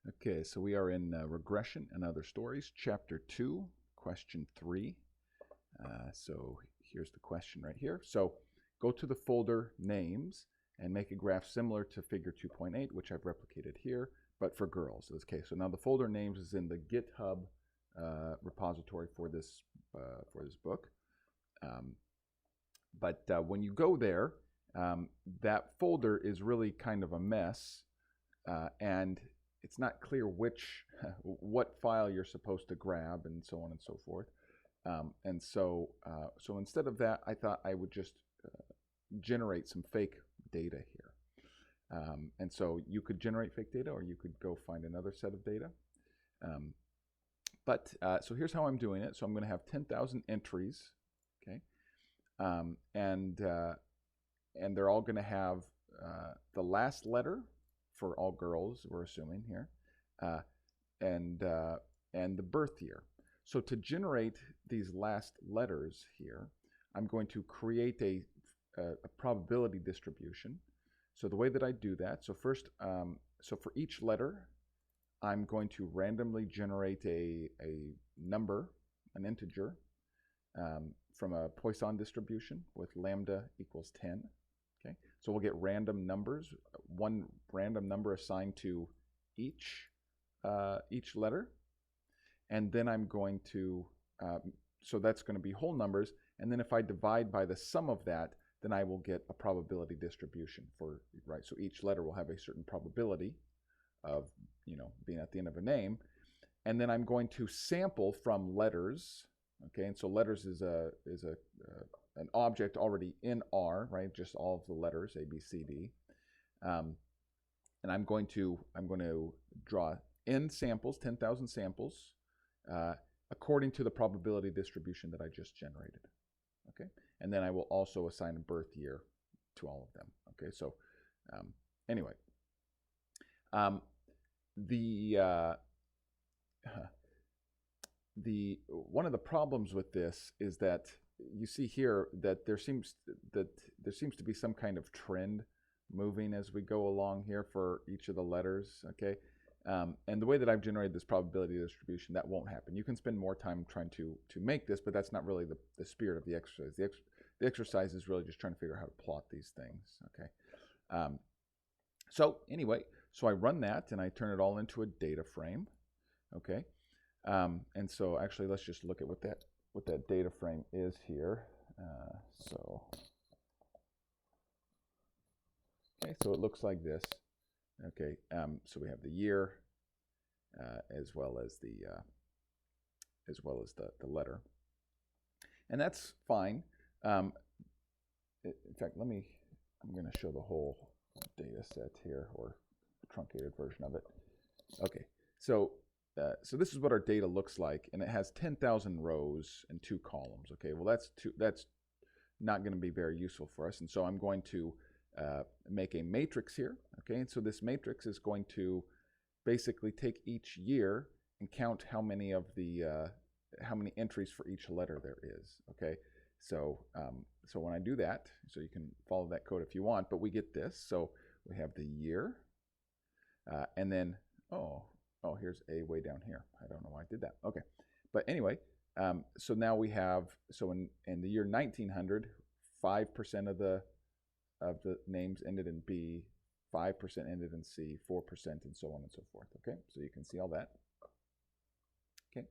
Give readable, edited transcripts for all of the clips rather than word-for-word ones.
Okay, so we are in Regression and Other Stories, Chapter 2, Question 3. So here's the question right here. So go to the folder Names and make a graph similar to Figure 2.8, which I've replicated here, but for girls in this case. So now the folder Names is in the GitHub repository for this book. But when you go there, that folder is really kind of a mess, and it's not clear what file you're supposed to grab, and so on and so forth. So instead of that, I thought I would just generate some fake data here. And so you could generate fake data, or you could go find another set of data. So here's how I'm doing it. So I'm going to have 10,000 entries, okay, and they're all going to have the last letter for all girls, we're assuming here, and the birth year. So to generate these last letters here, I'm going to create a probability distribution. So the way that I do that, so first, so for each letter, I'm going to randomly generate a number, an integer, from a Poisson distribution with lambda equals 10. Okay, so we'll get random numbers, one random number assigned to each letter, and then I'm going to, so that's going to be whole numbers, and then if I divide by the sum of that, then I will get a probability distribution for, right, so each letter will have a certain probability of, being at the end of a name, and then I'm going to sample from letters, okay, and so letters is an object already in R, right? Just all of the letters, A, B, C, D. And I'm going to draw n samples, 10,000 samples, according to the probability distribution that I just generated. Okay, and then I will also assign a birth year to all of them. Okay, so anyway, one of the problems with this is that you see here that there seems to be some kind of trend moving as we go along here for each of the letters, okay? And the way that I've generated this probability distribution, that won't happen. You can spend more time trying to make this, but that's not really the spirit of the exercise. The exercise is really just trying to figure out how to plot these things, okay? So anyway, so I run that and I turn it all into a data frame, okay? And so actually let's just look at what that data frame is here. Okay, so it looks like this. Okay, so we have the year as well as the letter, and that's fine. In fact, I'm going to show the whole data set here, or a truncated version of it. Okay, so this is what our data looks like, and it has 10,000 rows and 2 columns. Okay, well that's not going to be very useful for us, and so I'm going to make a matrix here. Okay, and so this matrix is going to basically take each year and count how many entries for each letter there is. Okay, so when I do that, so you can follow that code if you want, but we get this. So we have the year, and then here's A way down here. I don't know why I did that. Okay, but anyway, so now we have, so in the year 1900, 5% of the names ended in B, 5% ended in C, 4%, and so on and so forth. Okay, so you can see all that. Okay,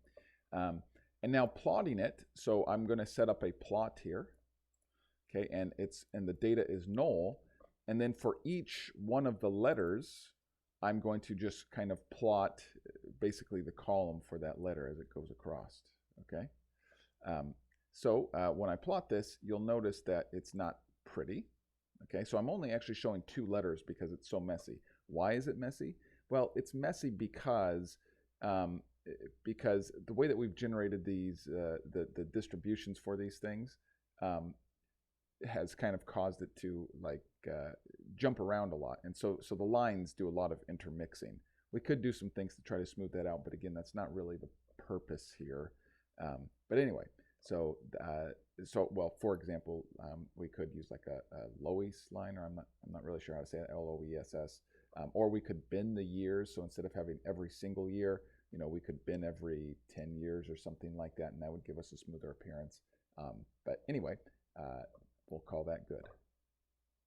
and now plotting it. So I'm going to set up a plot here. Okay, and the data is null, and then for each one of the letters, I'm going to just kind of plot basically the column for that letter as it goes across. Okay, so when I plot this, you'll notice that it's not pretty. Okay, so I'm only actually showing 2 letters because it's so messy. Why is it messy? Well, it's messy because the way that we've generated these the distributions for these things has kind of caused it to jump around a lot, and so the lines do a lot of intermixing. We could do some things to try to smooth that out, but again, that's not really the purpose here. But anyway. So well, for example, we could use like a Loess line, or I'm not really sure how to say it, Loess, Or we could bin the years, so instead of having every single year, we could bin every 10 years or something like that, and that would give us a smoother appearance. But anyway, we'll call that good.